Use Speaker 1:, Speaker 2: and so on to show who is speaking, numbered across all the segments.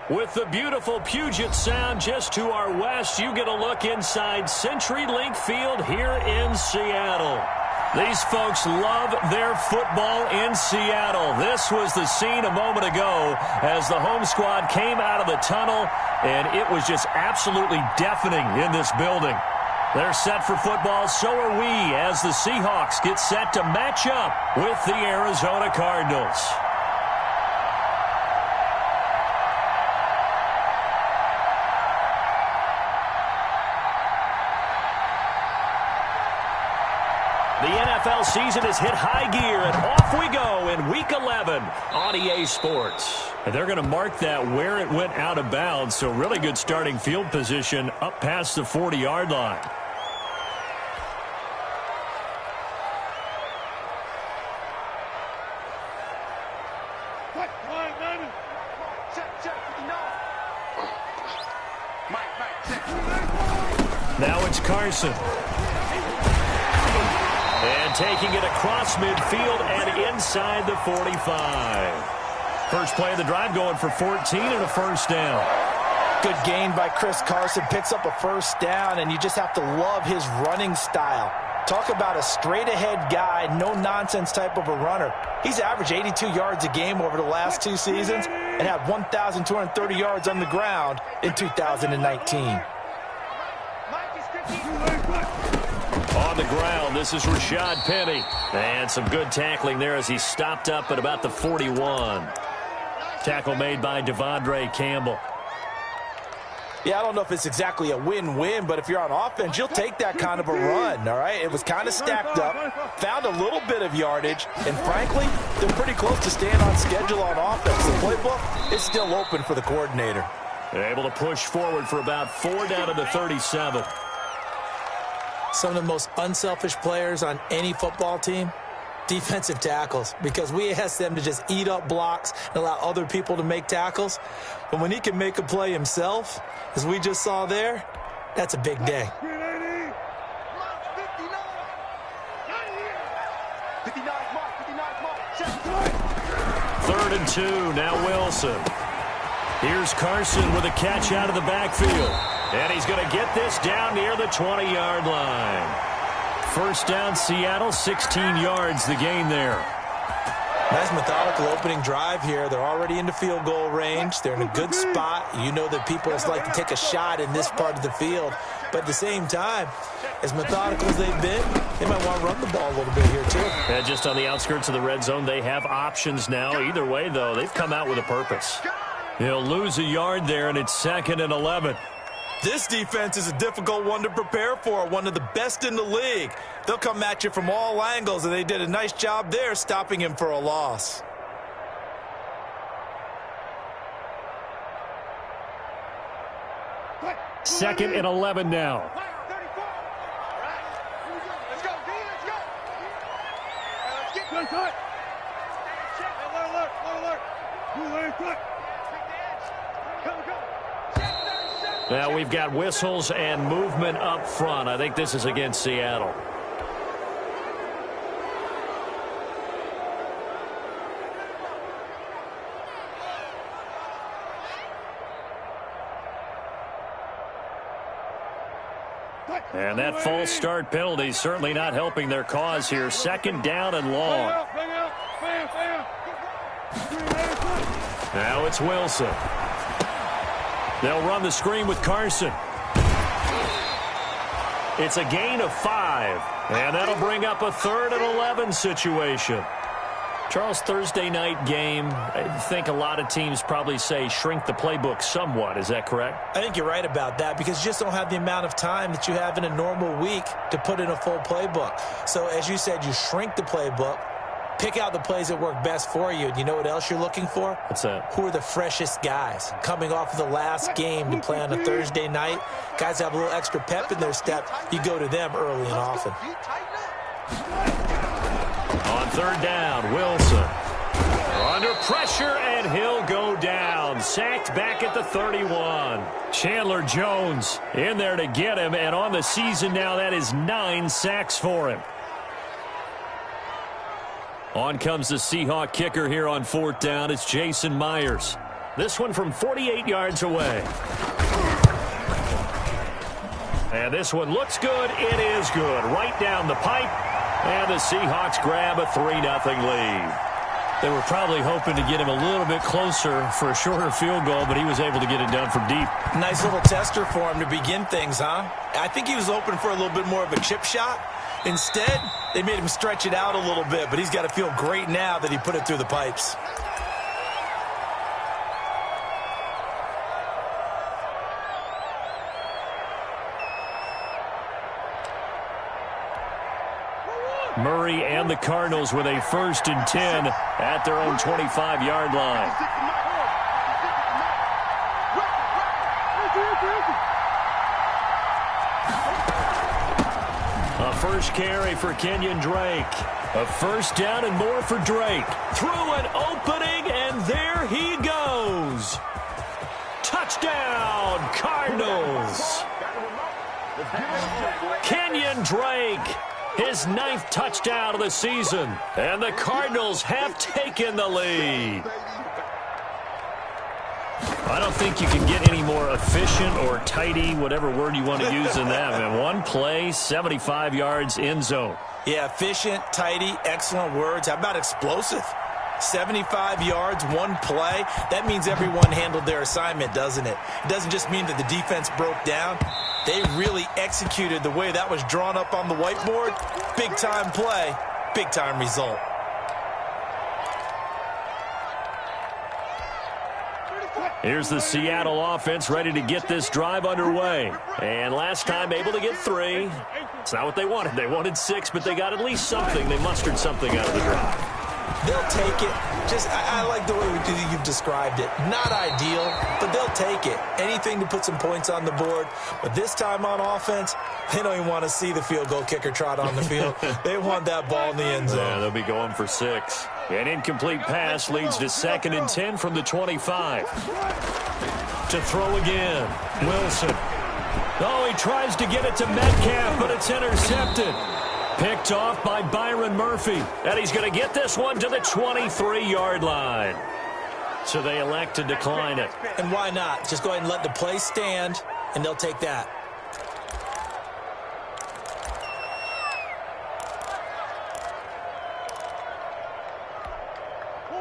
Speaker 1: With the beautiful Puget Sound just to our west, you get a look inside CenturyLink Field here in Seattle. These folks love their football in Seattle. This was the scene a moment ago as the home squad came out of the tunnel, and it was just absolutely deafening in this building. They're set for football, so are we, as the Seahawks get set to match up with the Arizona Cardinals. The NFL season has hit high gear, and off we go in Week 11 on EA Sports. And they're going to mark that where it went out of bounds, so really good starting field position up past the 40-yard line. Now it's Carson. And taking it across midfield and inside the 45. First play of the drive going for 14 and a first down.
Speaker 2: Good gain by Chris Carson. Picks up a first down, and you just have to love his running style. Talk about a straight-ahead guy, no-nonsense type of a runner. He's averaged 82 yards a game over the last 2 seasons and had 1,230 yards on the ground in 2019.
Speaker 1: On the ground, this is Rashad Penny. And some good tackling there as he stopped up at about the 41. Tackle made by Devondre Campbell.
Speaker 2: Yeah, I don't know if it's exactly a win-win, but if you're on offense, you'll take that kind of a run, all right? It was kind of stacked up, found a little bit of yardage, and frankly, they're pretty close to staying on schedule on offense. The playbook is still open for the coordinator.
Speaker 1: They're able to push forward for about 4 down to the 37.
Speaker 3: Some of the most unselfish players on any football team, defensive tackles, because we ask them to just eat up blocks and allow other people to make tackles. But when he can make a play himself, as we just saw there, that's a big day.
Speaker 1: Third and 2, now Wilson. Here's Carson with a catch out of the backfield. And he's going to get this down near the 20-yard line. First down, Seattle, 16 yards the gain there.
Speaker 3: Nice methodical opening drive here. They're already into field goal range. They're in a good spot. You know that people like to take a shot in this part of the field. But at the same time, as methodical as they've been, they might want to run the ball a little bit here too.
Speaker 1: And just on the outskirts of the red zone, they have options now. Either way, though, they've come out with a purpose. They'll lose a yard there, and it's 2nd and 11.
Speaker 2: This defense is a difficult one to prepare for, one of the best in the league. They'll come at you from all angles, and they did a nice job there stopping him for a loss.
Speaker 1: Second and 11 now. Now we've got whistles and movement up front. I think this is against Seattle. And that false start penalty certainly not helping their cause here. 2nd down and long. Now it's Wilson. They'll run the screen with Carson. It's a gain of 5, and that'll bring up a 3rd and 11 situation. Charles, Thursday night game, I think a lot of teams probably say shrink the playbook somewhat. Is that correct?
Speaker 3: I think you're right about that because you just don't have the amount of time that you have in a normal week to put in a full playbook. So as you said, you shrink the playbook, pick out the plays that work best for you. And you know what else you're looking for?
Speaker 1: What's that?
Speaker 3: Who are the freshest guys coming off of the last game to play on a Thursday night? Guys have a little extra pep in their step. You go to them early and often.
Speaker 1: On 3rd down, Wilson. Under pressure, and he'll go down. Sacked back at the 31. Chandler Jones in there to get him, and on the season now, that is 9 sacks for him. On comes the Seahawk kicker here on 4th down. It's Jason Myers. This one from 48 yards away. And this one looks good. It is good. Right down the pipe. And the Seahawks grab a 3-0 lead. They were probably hoping to get him a little bit closer for a shorter field goal, but he was able to get it done from deep.
Speaker 3: Nice little tester for him to begin things, huh? I think he was hoping for a little bit more of a chip shot. Instead, they made him stretch it out a little bit, but he's got to feel great now that he put it through the pipes.
Speaker 1: Murray and the Cardinals with a 1st and 10 at their own 25-yard line. A first carry for Kenyon Drake. A first down and more for Drake. Through an opening, and there he goes. Touchdown, Cardinals. Kenyon Drake. His 9th touchdown of the season. And the Cardinals have taken the lead. I don't think you can get any more efficient or tidy, whatever word you want to use in that. Man, one play, 75 yards, end zone.
Speaker 3: Yeah, efficient, tidy, excellent words. How about explosive? 75 yards, one play. That means everyone handled their assignment, doesn't it? It doesn't just mean that the defense broke down. They really executed the way that was drawn up on the whiteboard. Big-time play, big-time result.
Speaker 1: Here's the Seattle offense ready to get this drive underway. And last time able to get 3. It's not what they wanted. They wanted 6, but they got at least something. They mustered something out of the drive.
Speaker 3: They'll take it. I like the way you've described it. Not ideal, but they'll take it. Anything to put some points on the board. But this time on offense, they don't even want to see the field goal kicker trot on the field. They want that ball in the end zone.
Speaker 1: Yeah, they'll be going for 6. An incomplete pass leads to 2nd and 10 from the 25. To throw again. Wilson. Oh, he tries to get it to Metcalf, but it's intercepted. Picked off by Byron Murphy. And he's going to get this one to the 23-yard line. So they elect to decline it.
Speaker 3: And why not? Just go ahead and let the play stand, and they'll take that.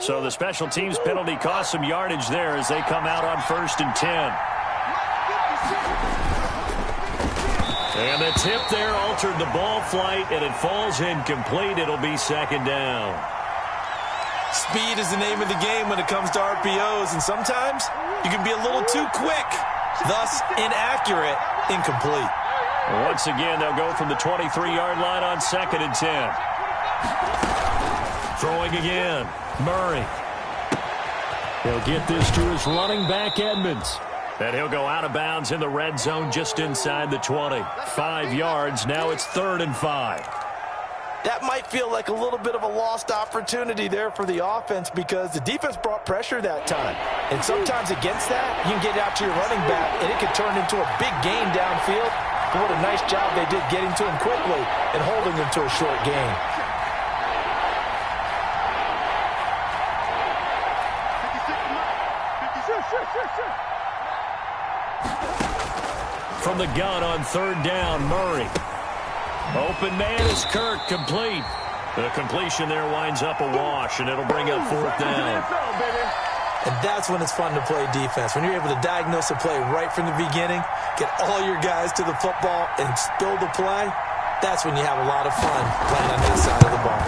Speaker 1: So the special teams penalty cost some yardage there as they come out on 1st and 10. And the tip there altered the ball flight, and it falls incomplete. It'll be 2nd down.
Speaker 3: Speed is the name of the game when it comes to RPOs, and sometimes you can be a little too quick, thus inaccurate, incomplete.
Speaker 1: Once again, they'll go from the 23-yard line on 2nd and 10. Throwing again, Murray. He'll get this to his running back, Edmonds. And he'll go out of bounds in the red zone just inside the 20. 5 yards. Now it's 3rd and 5.
Speaker 2: That might feel like a little bit of a lost opportunity there for the offense because the defense brought pressure that time. And sometimes against that, you can get out to your running back, and it can turn into a big gain downfield. But what a nice job they did getting to him quickly and holding him to a short gain.
Speaker 1: From the gun on 3rd down, Murray. Open man is Kirk, complete. The completion there winds up a wash, and it'll bring up 4th down.
Speaker 3: And that's when it's fun to play defense. When you're able to diagnose a play right from the beginning, get all your guys to the football, and spill the play, that's when you have a lot of fun playing on that side of the ball.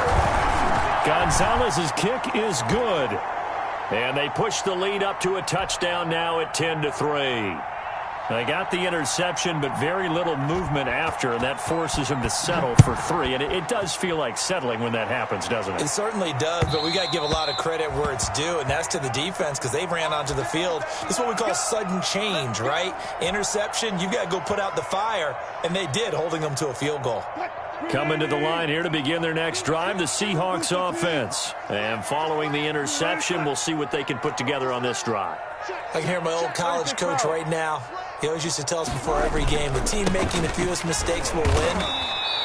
Speaker 1: Gonzalez's kick is good. And they push the lead up to a touchdown now at 10-3. They got the interception, but very little movement after, and that forces him to settle for 3. And it does feel like settling when that happens, doesn't it?
Speaker 3: It certainly does, but we got to give a lot of credit where it's due, and that's to the defense because they ran onto the field. This is what we call sudden change, right? Interception, you got to go put out the fire, and they did, holding them to a field goal.
Speaker 1: Coming to the line here to begin their next drive, the Seahawks offense. And following the interception, we'll see what they can put together on this drive.
Speaker 3: I can hear my old college coach right now. He always used to tell us before every game, the team making the fewest mistakes will win.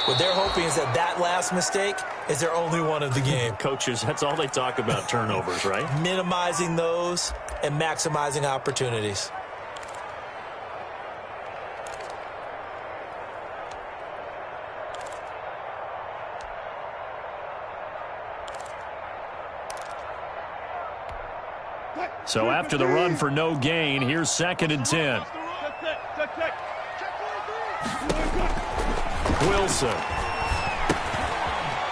Speaker 3: What they're hoping is that last mistake is their only one of the game.
Speaker 1: Coaches, that's all they talk about, turnovers, right?
Speaker 3: Minimizing those and maximizing opportunities.
Speaker 1: So after the run for no gain, here's 2nd and 10. Wilson.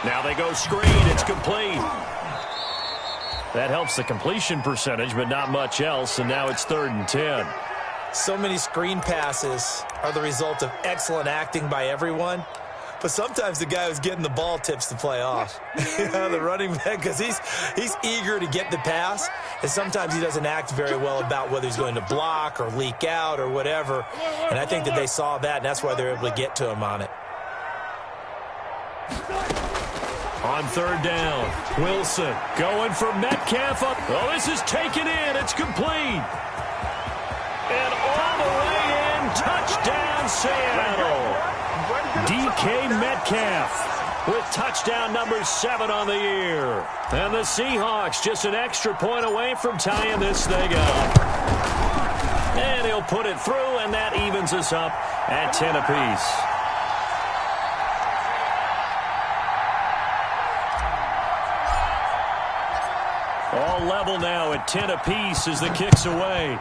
Speaker 1: Now they go screen. It's complete. That helps the completion percentage, but not much else, and now it's 3rd and 10.
Speaker 3: So many screen passes are the result of excellent acting by everyone. But sometimes the guy who's getting the ball tips the play off. The running back, because he's eager to get the pass, and sometimes he doesn't act very well about whether he's going to block or leak out or whatever. And I think that they saw that, and that's why they're able to get to him on it.
Speaker 1: On 3rd down, Wilson going for Metcalf up. Oh, this is taken in. It's complete. And all the way in, touchdown Seattle. DK Metcalf with touchdown number 7 on the year. And the Seahawks just an extra point away from tying this thing up. And he'll put it through, and that evens us up at 10 apiece. All level now at 10 apiece as the kick's away.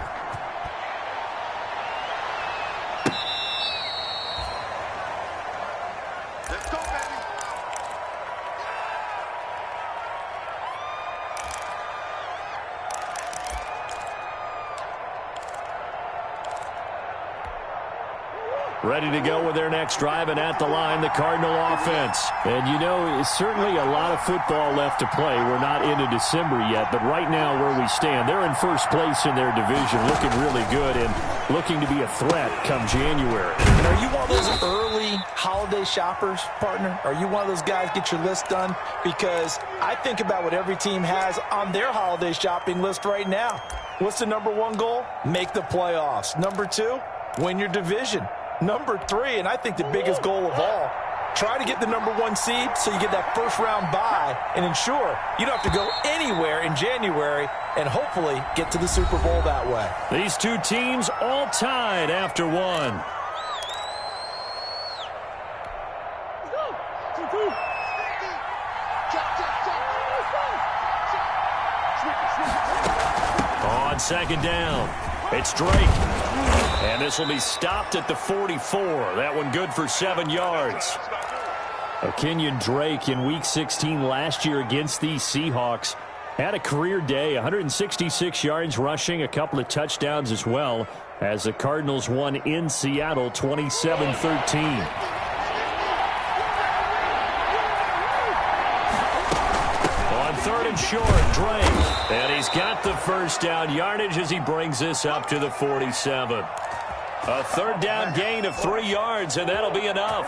Speaker 1: Ready to go with their next drive, and at the line, the Cardinal offense. And, you know, it's certainly a lot of football left to play. We're not into December yet, but right now where we stand, they're in first place in their division, looking really good and looking to be a threat come January.
Speaker 2: And are you one of those early holiday shoppers, partner? Are you one of those guys get your list done? Because I think about what every team has on their holiday shopping list right now. What's the number 1 goal? Make the playoffs. Number 2, win your division. Number 3, and I think the biggest goal of all, try to get the number 1 seed so you get that first-round bye and ensure you don't have to go anywhere in January and hopefully get to the Super Bowl that way.
Speaker 1: These two teams all tied after 1. On 2nd down, it's Drake. And this will be stopped at the 44. That one good for 7 yards. Kenyon Drake in Week 16 last year against these Seahawks had a career day, 166 yards rushing, a couple of touchdowns as well, as the Cardinals won in Seattle 27-13. On 3rd and short, Drake. And he's got the first down yardage as he brings this up to the 47. A 3rd down gain of 3 yards, and that'll be enough.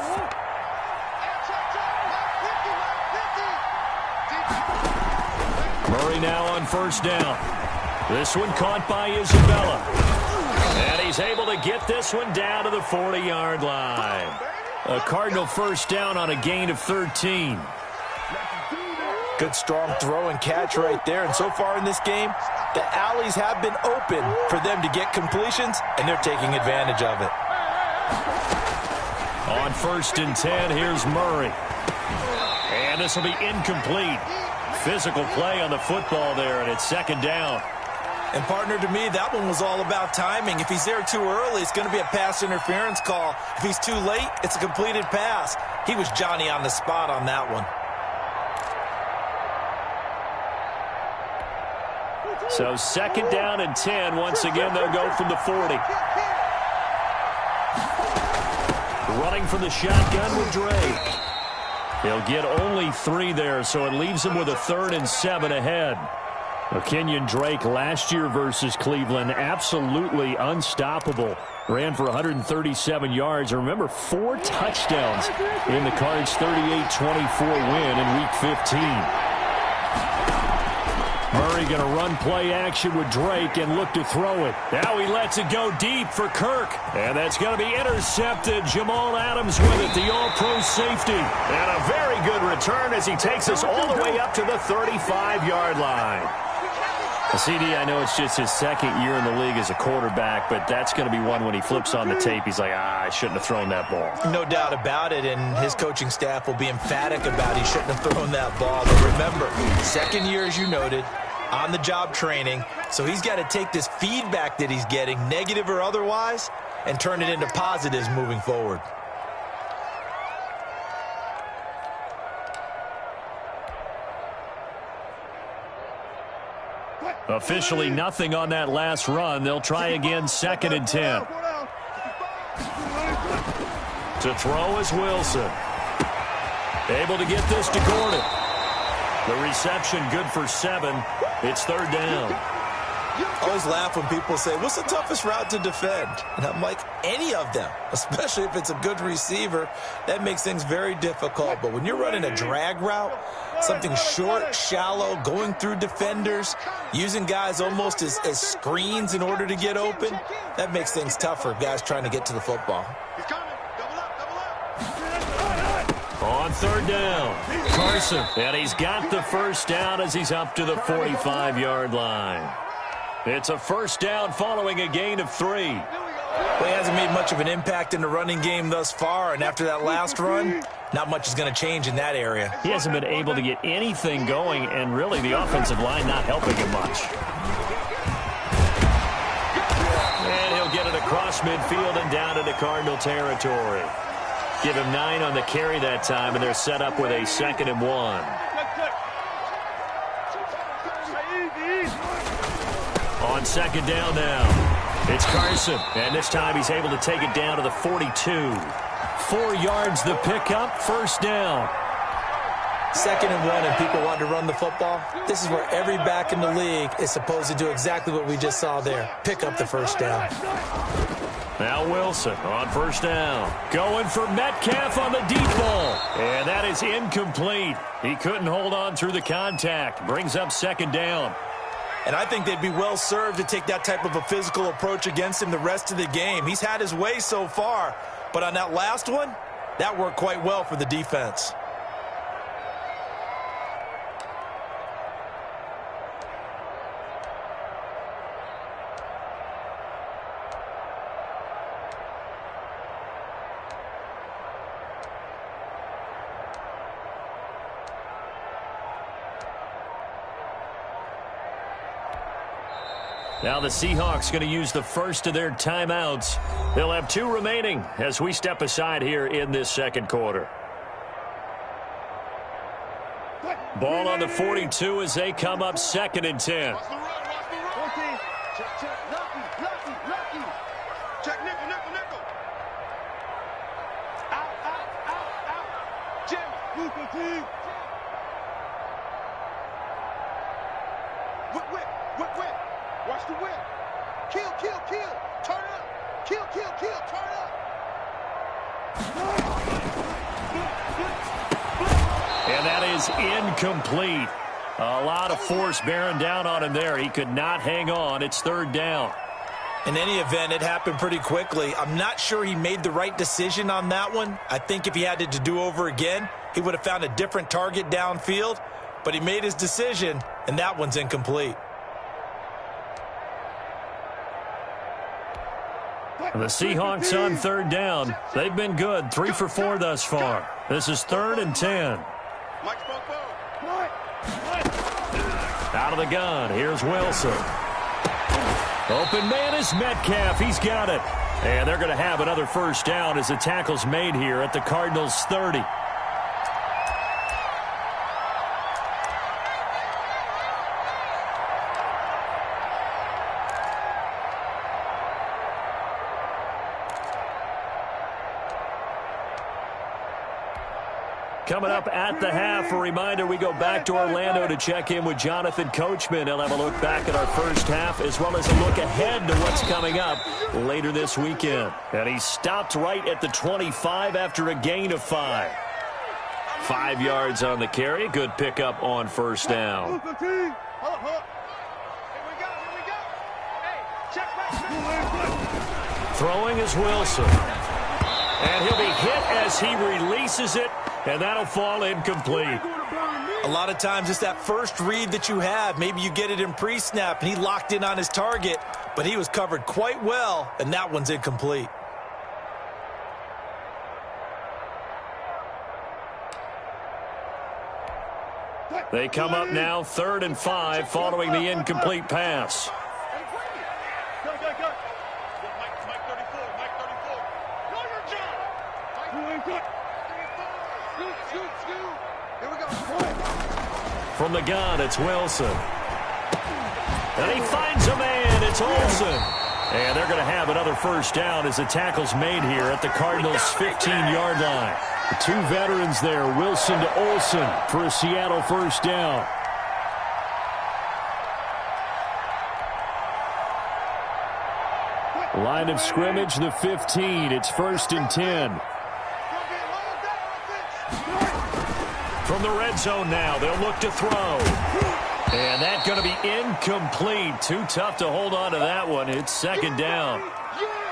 Speaker 1: Murray now on 1st down. This one caught by Isabella. And he's able to get this one down to the 40-yard line. A Cardinal first down on a gain of 13.
Speaker 2: Good strong throw and catch right there. And so far in this game, the alleys have been open for them to get completions, and they're taking advantage of it.
Speaker 1: On 1st and 10, here's Murray. And this will be incomplete. Physical play on the football there, and it's 2nd down.
Speaker 3: And, partner, to me, that one was all about timing. If he's there too early, it's going to be a pass interference call. If he's too late, it's a completed pass. He was Johnny on the spot on that one.
Speaker 1: So 2nd down and 10. Once again, they'll go from the 40. Running from the shotgun with Drake. He'll get only 3 there, so it leaves him with a 3rd and 7 ahead. Kenyon Drake last year versus Cleveland, absolutely unstoppable. Ran for 137 yards. Remember, 4 touchdowns in the Cards' 38-24 win in Week 15. Murray going to run play action with Drake and look to throw it. Now he lets it go deep for Kirk. And that's going to be intercepted. Jamal Adams with it, the all-pro safety. And a very good return as he takes us all the way up to the 35-yard line. CD, I know it's just his second year in the league as a quarterback, but that's going to be one when he flips on the tape. He's like, I shouldn't have thrown that ball.
Speaker 3: No doubt about it, and his coaching staff will be emphatic about he shouldn't have thrown that ball. But remember, second year, as you noted, on-the-job training, so he's got to take this feedback that he's getting, negative or otherwise, and turn it into positives moving forward.
Speaker 1: Officially nothing on that last run. They'll try again, 2nd and 10. To throw is Wilson. Able to get this to Gordon. The reception good for 7. It's 3rd down.
Speaker 3: I always laugh when people say, what's the toughest route to defend? And I'm like, any of them, especially if it's a good receiver. That makes things very difficult. But when you're running a drag route, something short, shallow, going through defenders, using guys almost as screens in order to get open, that makes things tougher, guys trying to get to the football.
Speaker 1: On 3rd down, Carson. And he's got the first down as he's up to the 45-yard line. It's a first down following a gain of 3.
Speaker 3: Well, he hasn't made much of an impact in the running game thus far, and after that last run, not much is going to change in that area.
Speaker 1: He hasn't been able to get anything going, and really the offensive line not helping him much. And he'll get it across midfield and down into Cardinal territory. Give him 9 on the carry that time, and they're set up with a 2nd and 1. On 2nd down now, it's Carson, and this time he's able to take it down to the 42. 4 yards the pickup, first down.
Speaker 3: 2nd and 1, and people want to run the football. This is where every back in the league is supposed to do exactly what we just saw there. Pick up the first down.
Speaker 1: Now Wilson on first down. Going for Metcalf on the deep ball. And that is incomplete. He couldn't hold on through the contact. Brings up 2nd down.
Speaker 3: And I think they'd be well served to take that type of a physical approach against him the rest of the game. He's had his way so far, but on that last one, that worked quite well for the defense.
Speaker 1: Now the Seahawks going to use the first of their timeouts. They'll have 2 remaining as we step aside here in this 2nd quarter. Ball on the 42 as they come up 2nd and 10.
Speaker 4: Watch the whip. Kill, kill, kill. Turn up. Kill, kill, kill. Turn up.
Speaker 1: And that is incomplete. A lot of force bearing down on him there. He could not hang on. It's 3rd down.
Speaker 3: In any event, it happened pretty quickly. I'm not sure he made the right decision on that one. I think if he had to do over again, he would have found a different target downfield. But he made his decision, and that one's incomplete.
Speaker 1: The Seahawks on 3rd down. They've been good. 3 for 4 thus far. This is 3rd and 10. Out of the gun. Here's Wilson. Open man is Metcalf. He's got it. And they're going to have another first down as the tackle's made here at the Cardinals' 30. Coming up at the half, a reminder, we go back to Orlando to check in with Jonathan Coachman. He'll have a look back at our first half as well as a look ahead to what's coming up later this weekend. And he stopped right at the 25 after a gain of 5. 5 yards on the carry. Good pickup on first down.
Speaker 4: Hold up. Here we go. Hey, check back.
Speaker 1: Throwing is Wilson. And he'll be hit as he releases it, and that'll fall incomplete.
Speaker 2: A lot of times it's that first read that you have. Maybe you get it in pre-snap, and he locked in on his target, but he was covered quite well, and that one's incomplete.
Speaker 1: They come up now 3rd and 5 following the incomplete pass.
Speaker 4: Go. Mike 34. Know your job. Scoot. Here we go.
Speaker 1: From the gun, it's Wilson. And he finds a man. It's Olsen. And they're going to have another first down as the tackle's made here at the Cardinals' 15-yard line. The two veterans there, Wilson to Olsen, for a Seattle first down. Line of scrimmage, the 15. It's 1st and 10. From the red zone now, they'll look to throw. And that's going to be incomplete. Too tough to hold on to that one. It's 2nd down.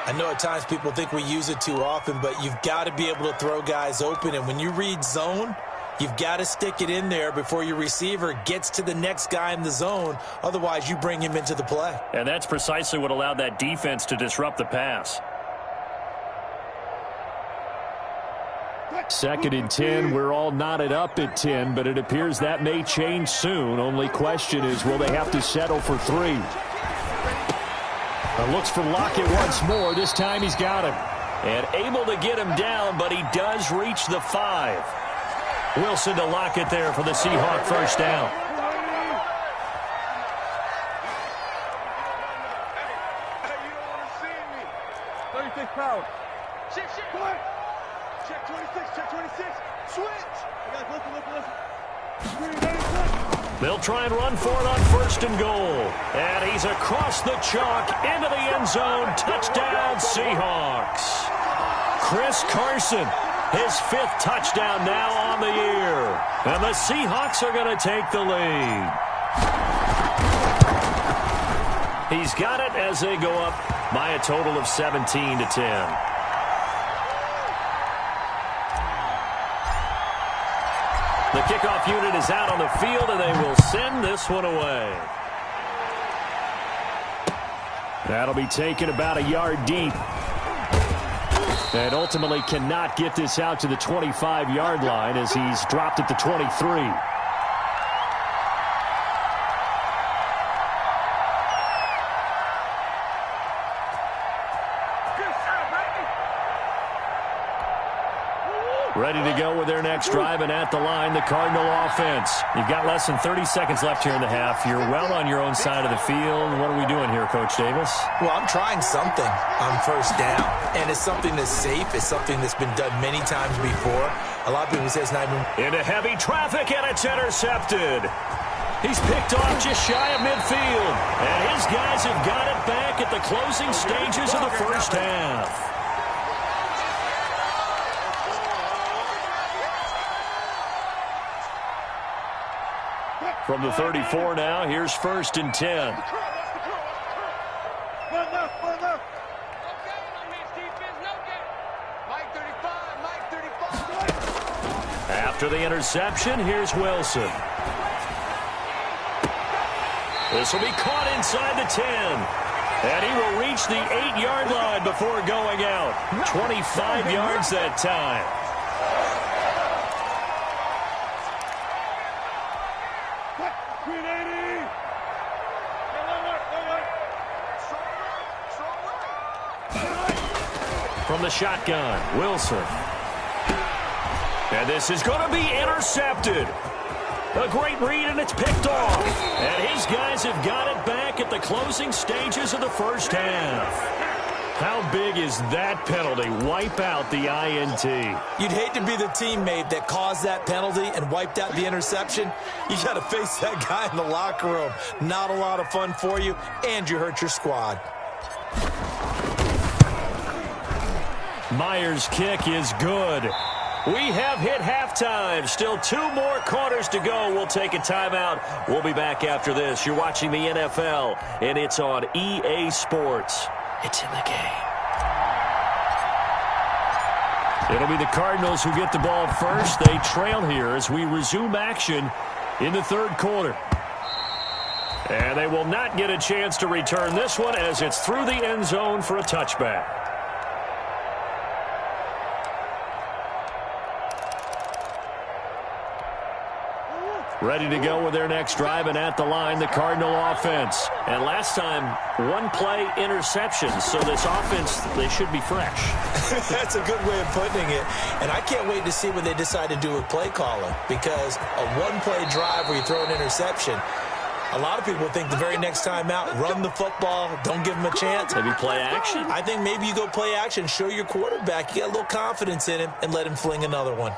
Speaker 2: I know at times people think we use it too often, but you've got to be able to throw guys open. And when you read zone, you've got to stick it in there before your receiver gets to the next guy in the zone. Otherwise, you bring him into the play.
Speaker 1: And that's precisely what allowed that defense to disrupt the pass. 2nd and 10. We're all knotted up at 10, but it appears that may change soon. Only question is, will they have to settle for 3? Looks for Lockett once more. This time he's got him. And able to get him down, but he does reach the 5. Wilson to Lockett there for the Seahawk first down.
Speaker 4: Hey, you don't want to see me. 36 pounds. Shit. Come on. Check 26. Switch. Listen.
Speaker 1: They'll try and run for it on 1st and goal. And he's across the chalk into the end zone. Touchdown, Seahawks. Chris Carson, his 5th touchdown now on the year. And the Seahawks are going to take the lead. He's got it as they go up by a total of 17-10. The kickoff unit is out on the field, and they will send this one away. That'll be taken about a yard deep. And ultimately cannot get this out to the 25-yard line as he's dropped at the 23. Ready to go with their next drive, and at the line, the Cardinal offense. You've got less than 30 seconds left here in the half. You're well on your own side of the field. What are we doing here, Coach Davis?
Speaker 2: Well, I'm trying something on first down, and it's something that's safe. It's something that's been done many times before. A lot of people say it's not even...
Speaker 1: Into heavy traffic, and it's intercepted. He's picked off just shy of midfield, and his guys have got it back at the closing stages of the first half. From the 34 now, here's 1st and 10. After the interception, here's Wilson. This will be caught inside the 10. And he will reach the 8-yard line before going out. 25 yards that time. From the shotgun, Wilson. And this is going to be intercepted. A great read, and it's picked off. And his guys have got it back at the closing stages of the first half. How big is that penalty? Wipe out the INT.
Speaker 2: You'd hate to be the teammate that caused that penalty and wiped out the interception. You got to face that guy in the locker room. Not a lot of fun for you, and you hurt your squad.
Speaker 1: Myers' kick is good. We have hit halftime. Still 2 more quarters to go. We'll take a timeout. We'll be back after this. You're watching the NFL, and it's on EA Sports. It's in the game. It'll be the Cardinals who get the ball first. They trail here as we resume action in the third quarter. And they will not get a chance to return this one as it's through the end zone for a touchback. Ready to go with their next drive, and at the line, the Cardinal offense. And last time, 1-play interception, so this offense, they should be fresh.
Speaker 3: That's a good way of putting it. And I can't wait to see what they decide to do with play calling, because a 1-play drive where you throw an interception, a lot of people think the very next time out, run the football, don't give them a chance.
Speaker 1: Maybe play action?
Speaker 3: I think maybe you go play action, show your quarterback, you got a little confidence in him, and let him fling another one.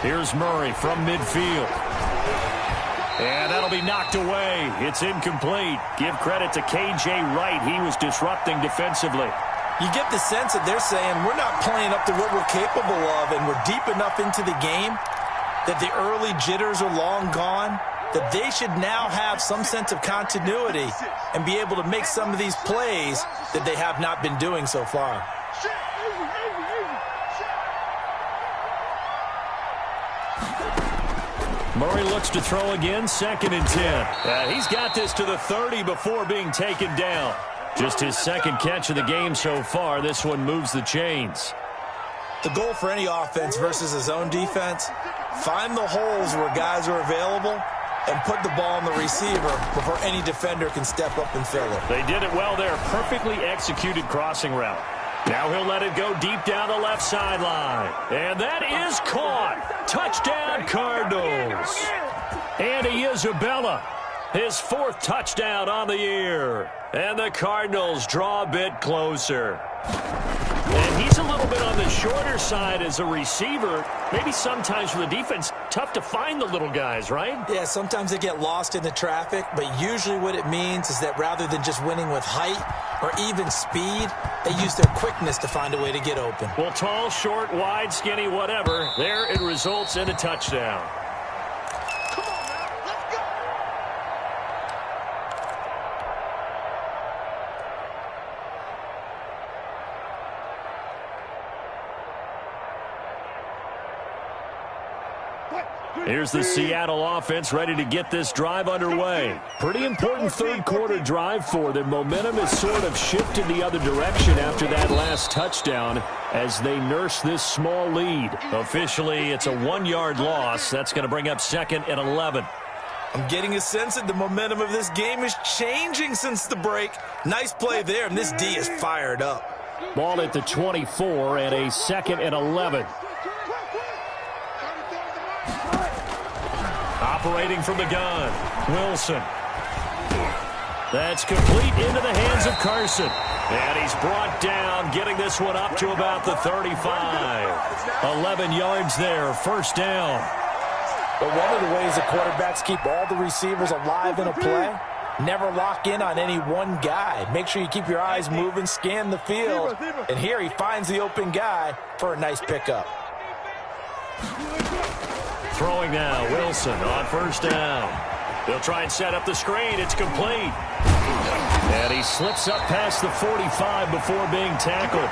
Speaker 1: Here's Murray from midfield. And that'll be knocked away. It's incomplete. Give credit to K.J. Wright. He was disrupting defensively.
Speaker 3: You get the sense that they're saying we're not playing up to what we're capable of, and we're deep enough into the game that the early jitters are long gone, that they should now have some sense of continuity and be able to make some of these plays that they have not been doing so far.
Speaker 1: Murray looks to throw again, 2nd and 10. He's got this to the 30 before being taken down. Just his second catch of the game so far. This one moves the chains.
Speaker 3: The goal for any offense versus a zone defense, find the holes where guys are available and put the ball on the receiver before any defender can step up and fill it.
Speaker 1: They did it well there. Perfectly executed crossing route. Now he'll let it go deep down the left sideline. And that is caught. Touchdown, Cardinals. Andy Isabella, his 4th touchdown on the year. And the Cardinals draw a bit closer. And he's a little bit on the shorter side as a receiver. Maybe sometimes for the defense, tough to find the little guys, right?
Speaker 3: Yeah, sometimes they get lost in the traffic, but usually what it means is that rather than just winning with height or even speed, they use their quickness to find a way to get open.
Speaker 1: Well, tall, short, wide, skinny, whatever, there it results in a touchdown. Here's the Seattle offense ready to get this drive underway. Pretty important third quarter drive for them. Momentum has sort of shifted the other direction after that last touchdown as they nurse this small lead. Officially, it's a 1-yard loss. That's going to bring up 2nd and 11.
Speaker 3: I'm getting a sense that the momentum of this game is changing since the break. Nice play there, and this D is fired up.
Speaker 1: Ball at the 24 and a 2nd and 11. Operating from the gun, Wilson. That's complete into the hands of Carson. And he's brought down, getting this one up to about the 35. 11 yards there, 1st down.
Speaker 2: But one of the ways the quarterbacks keep all the receivers alive in a play, never lock in on any one guy. Make sure you keep your eyes moving, scan the field. And here he finds the open guy for a nice pickup.
Speaker 1: Throwing now, Wilson on 1st down. They'll try and set up the screen. It's complete. And he slips up past the 45 before being tackled.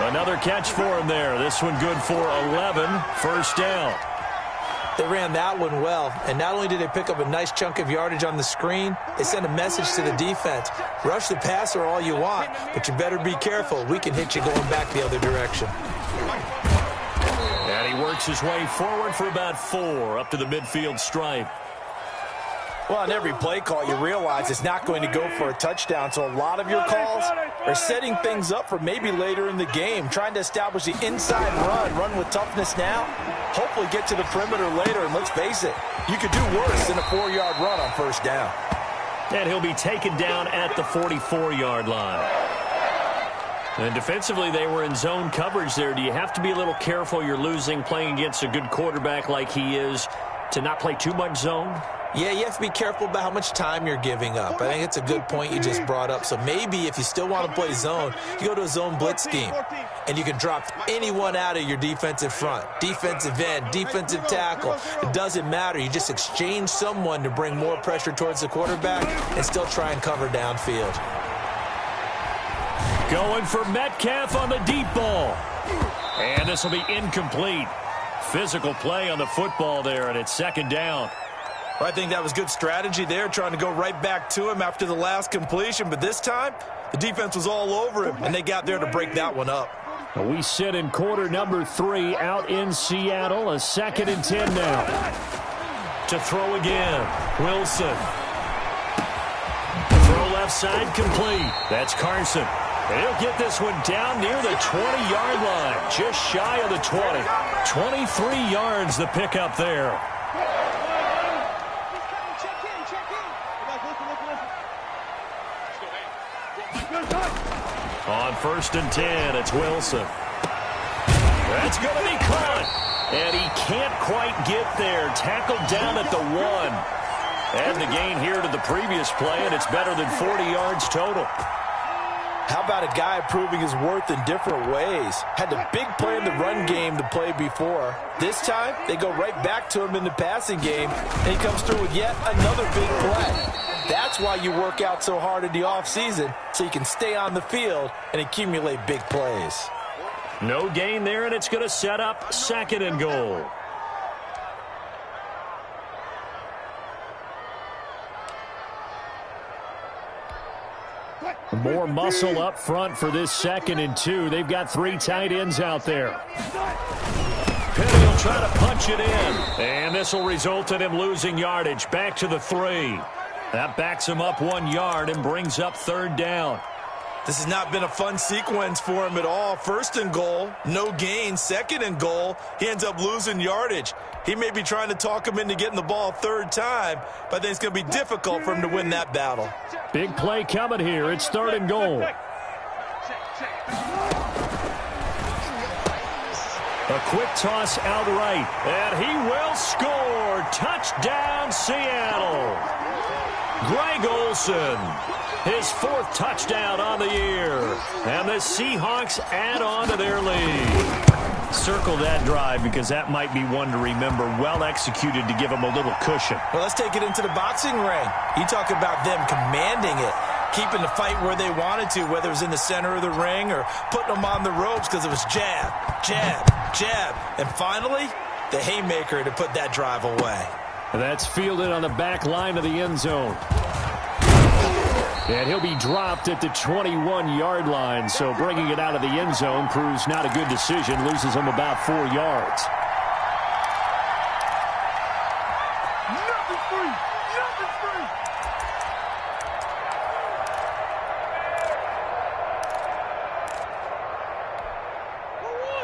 Speaker 1: Another catch for him there. This one good for 11. 1st down.
Speaker 3: They ran that one well, and not only did they pick up a nice chunk of yardage on the screen, they sent a message to the defense. Rush the passer all you want, but you better be careful. We can hit you going back the other direction.
Speaker 1: And he works his way forward for about 4 up to the midfield stripe.
Speaker 2: Well, on every play call, you realize it's not going to go for a touchdown, so a lot of your calls are setting things up for maybe later in the game, trying to establish the inside run with toughness now, hopefully get to the perimeter later, and let's face it, you could do worse than a 4-yard run on 1st down.
Speaker 1: And he'll be taken down at the 44-yard line. And defensively, they were in zone coverage there. Do you have to be a little careful? You're losing playing against a good quarterback like he is. to not play too much zone?
Speaker 3: Yeah, you have to be careful about how much time you're giving up. I think it's a good point you just brought up. So maybe if you still want to play zone, you go to a zone blitz scheme, and you can drop anyone out of your defensive front, defensive end, defensive tackle. It doesn't matter. You just exchange someone to bring more pressure towards the quarterback and still try and cover downfield.
Speaker 1: Going for Metcalf on the deep ball. And this will be incomplete. Physical play on the football there, and it's second down.
Speaker 2: I think that was good strategy there, trying to go right back to him after the last completion. But this time, the defense was all over him, and they got there to break that one up.
Speaker 1: We sit in quarter number 3 out in Seattle. A 2nd and 10 now. To throw again, Wilson. Throw left side complete. That's Carson. And he'll get this one down near the 20-yard line, just shy of the 20. 23 yards the pickup there. On 1st and 10, it's Wilson. That's going to be caught. And he can't quite get there. Tackled down at the 1. And the gain here to the previous play, and it's better than 40 yards total.
Speaker 2: How about a guy proving his worth in different ways? Had the big play in the run game to play before. This time, they go right back to him in the passing game, and he comes through with yet another big play. That's why you work out so hard in the offseason, so you can stay on the field and accumulate big plays.
Speaker 1: No gain there, and it's going to set up 2nd and goal. More muscle up front for this 2nd and 2. They've got 3 tight ends out there. Penny will try to punch it in. And this will result in him losing yardage. Back to the 3. That backs him up 1 yard and brings up 3rd down.
Speaker 2: This has not been a fun sequence for him at all. 1st and goal, no gain. 2nd and goal, he ends up losing yardage. He may be trying to talk him into getting the ball 3rd time, but I think it's going to be difficult for him to win that battle.
Speaker 1: Big play coming here. It's 3rd and goal. A quick toss outright, and he will score. Touchdown, Seattle. Greg Olsen, his 4th touchdown on the year. And the Seahawks add on to their lead. Circle that drive because that might be one to remember. Well executed to give them a little cushion.
Speaker 2: Well, let's take it into the boxing ring. You talk about them commanding it, keeping the fight where they wanted to, whether it was in the center of the ring or putting them on the ropes because it was jab, jab, jab. And finally, the haymaker to put that drive away.
Speaker 1: That's fielded on the back line of the end zone. And he'll be dropped at the 21-yard line, so bringing it out of the end zone proves not a good decision, loses him about 4 yards.
Speaker 4: Nothing's free! Nothing's free!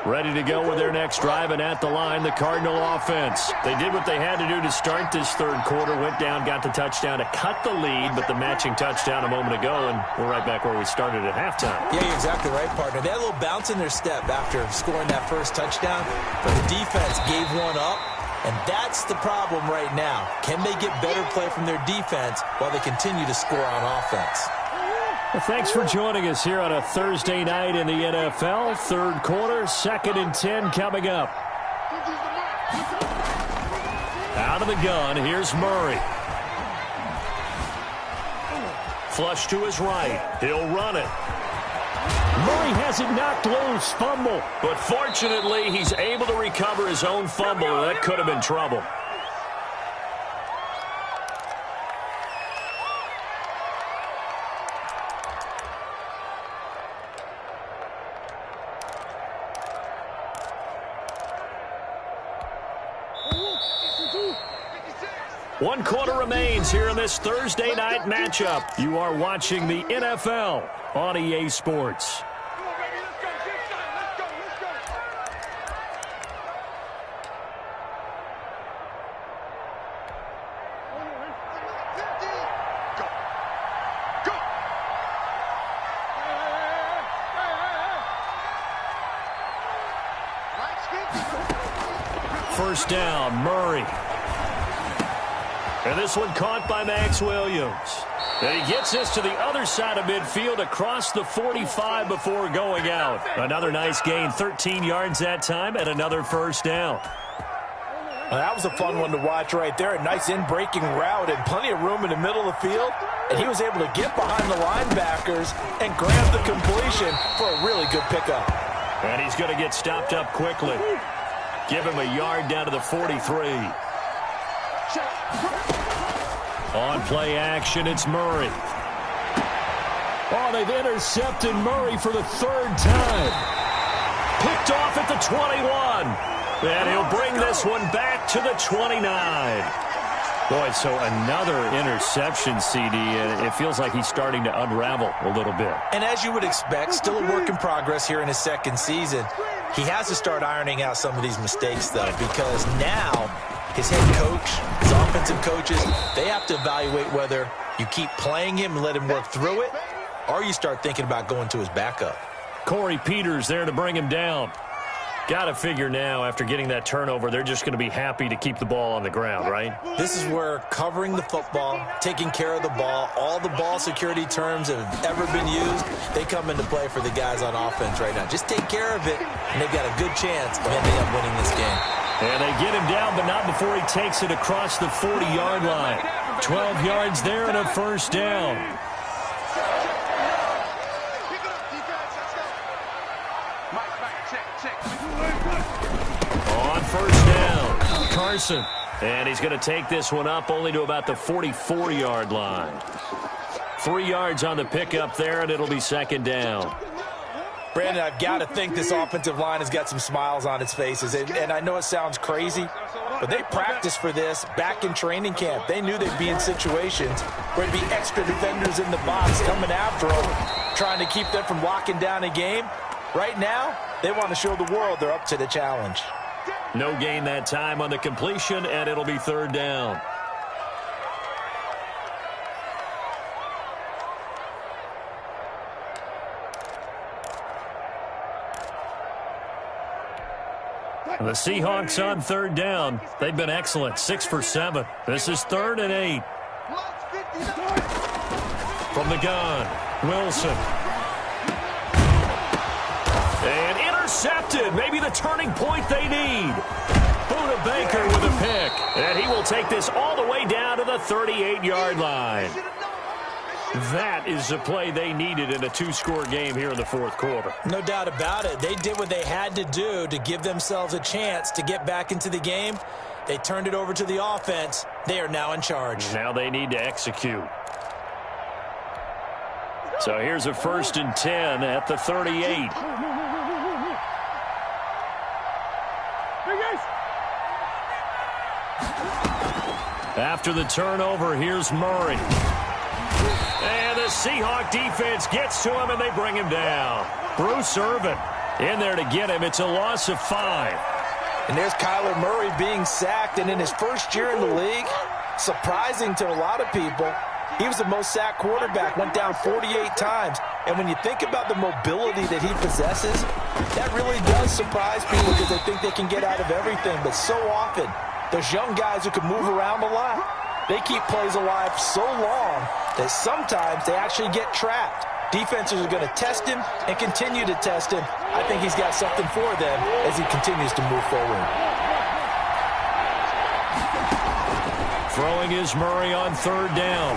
Speaker 1: Ready to go with their next drive, and at the line, the Cardinal offense. They did what they had to do to start this 3rd quarter, went down, got the touchdown to cut the lead, but the matching touchdown a moment ago, and we're right back where we started at halftime.
Speaker 3: Yeah, you're exactly right, partner. They had a little bounce in their step after scoring that 1st touchdown, but the defense gave one up, and that's the problem right now. Can they get better play from their defense while they continue to score on offense?
Speaker 1: Well, thanks for joining us here on a Thursday night in the NFL. 3rd quarter, 2nd and 10 coming up. Out of the gun, here's Murray. Flush to his right. He'll run it. Murray has it knocked loose. Fumble. But fortunately, he's able to recover his own fumble. That could have been trouble. One quarter remains here in this Thursday night matchup. You are watching the NFL on EA Sports.
Speaker 4: Come on, baby, let's go. Let's go.
Speaker 1: First down, Murray. And this one caught by Max Williams. And he gets this to the other side of midfield across the 45 before going out. Another nice gain, 13 yards that time, and another first down.
Speaker 2: Well, that was a fun one to watch right there. A nice in-breaking route and plenty of room in the middle of the field. And he was able to get behind the linebackers and grab the completion for a really good pickup.
Speaker 1: And he's going to get stopped up quickly. Give him a yard down to the 43. On play action, it's Murray. Oh, they've intercepted Murray for the third time. Picked off at the 21. And he'll bring this one back to the 29. Boy, so another interception, CD, and it feels like he's starting to unravel a little bit.
Speaker 2: And as you would expect, still a work in progress here in his second season. He has to start ironing out some of these mistakes, though, because now his head coach, his offensive coaches, they have to evaluate whether you keep playing him and let him work through it, or you start thinking about going to his backup.
Speaker 1: Corey Peters there to bring him down. Got to figure now, after getting that turnover, they're just going to be happy to keep the ball on the ground, right?
Speaker 2: This is where covering the football, taking care of the ball, all the ball security terms that have ever been used, they come into play for the guys on offense right now. Just take care of it, and they've got a good chance of ending up winning this game.
Speaker 1: And they get him down, but not before he takes it across the 40-yard line. 12 yards there and a first down. On first down, Carson. And he's going to take this one up only to about the 44-yard line. 3 yards on the pickup there, and it'll be second down.
Speaker 2: Brandon, I've got to think this offensive line has got some smiles on its faces. And I know it sounds crazy, but they practiced for this back in training camp. They knew they'd be in situations where there'd be extra defenders in the box coming after them, trying to keep them from locking down a game. Right now, they want to show the world they're up to the challenge.
Speaker 1: No gain that time on the completion, and it'll be third down. The Seahawks on third down. They've been excellent, 6 for 7. This is 3rd and 8. From the gun, Wilson. And intercepted. Maybe the turning point they need. Buda Baker with a pick. And he will take this all the way down to the 38-yard line. That is the play they needed in a 2-score game here in the fourth quarter.
Speaker 3: No doubt about it. They did what they had to do to give themselves a chance to get back into the game. They turned it over to the offense. They are now in charge.
Speaker 1: Now they need to execute. So here's a 1st and 10 at the 38. After the turnover, here's Murray. And the Seahawk defense gets to him, and they bring him down. Bruce Irvin in there to get him. It's a loss of 5.
Speaker 2: And there's Kyler Murray being sacked, and in his first year in the league, surprising to a lot of people, he was the most sacked quarterback, went down 48 times. And when you think about the mobility that he possesses, that really does surprise people because they think they can get out of everything. But so often, those young guys who can move around a lot, they keep plays alive so long that sometimes they actually get trapped. Defenses are going to test him and continue to test him. I think he's got something for them as he continues to move forward.
Speaker 1: Throwing is Murray on third down.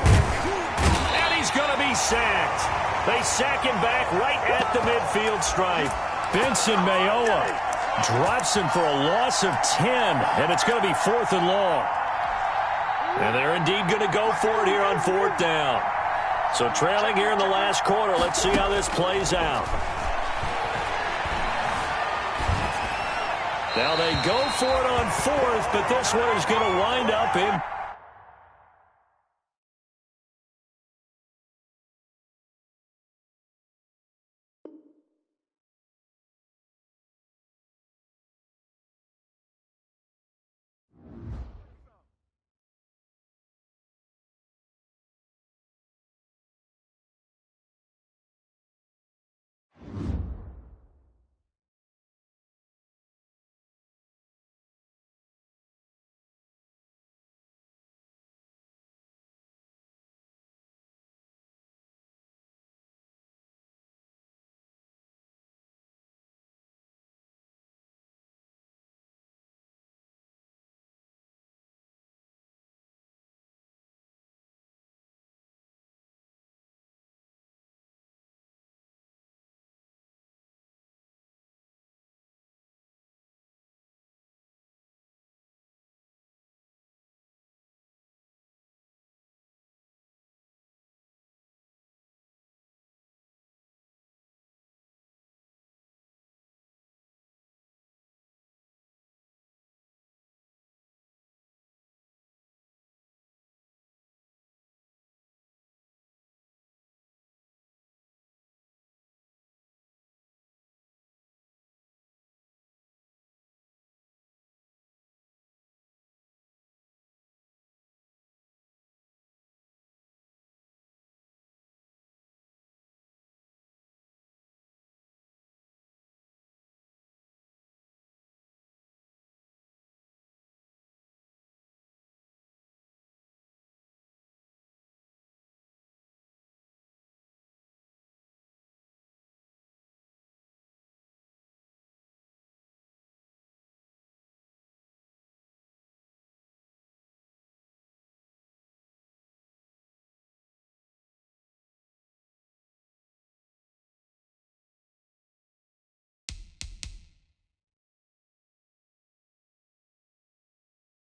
Speaker 1: And he's going to be sacked. They sack him back right at the midfield stripe. Benson Mayowa drops him for a loss of 10, and it's going to be 4th and long. And they're indeed going to go for it here on 4th down. So trailing here in the last quarter. Let's see how this plays out. Now they go for it on 4th, but this one is going to wind up in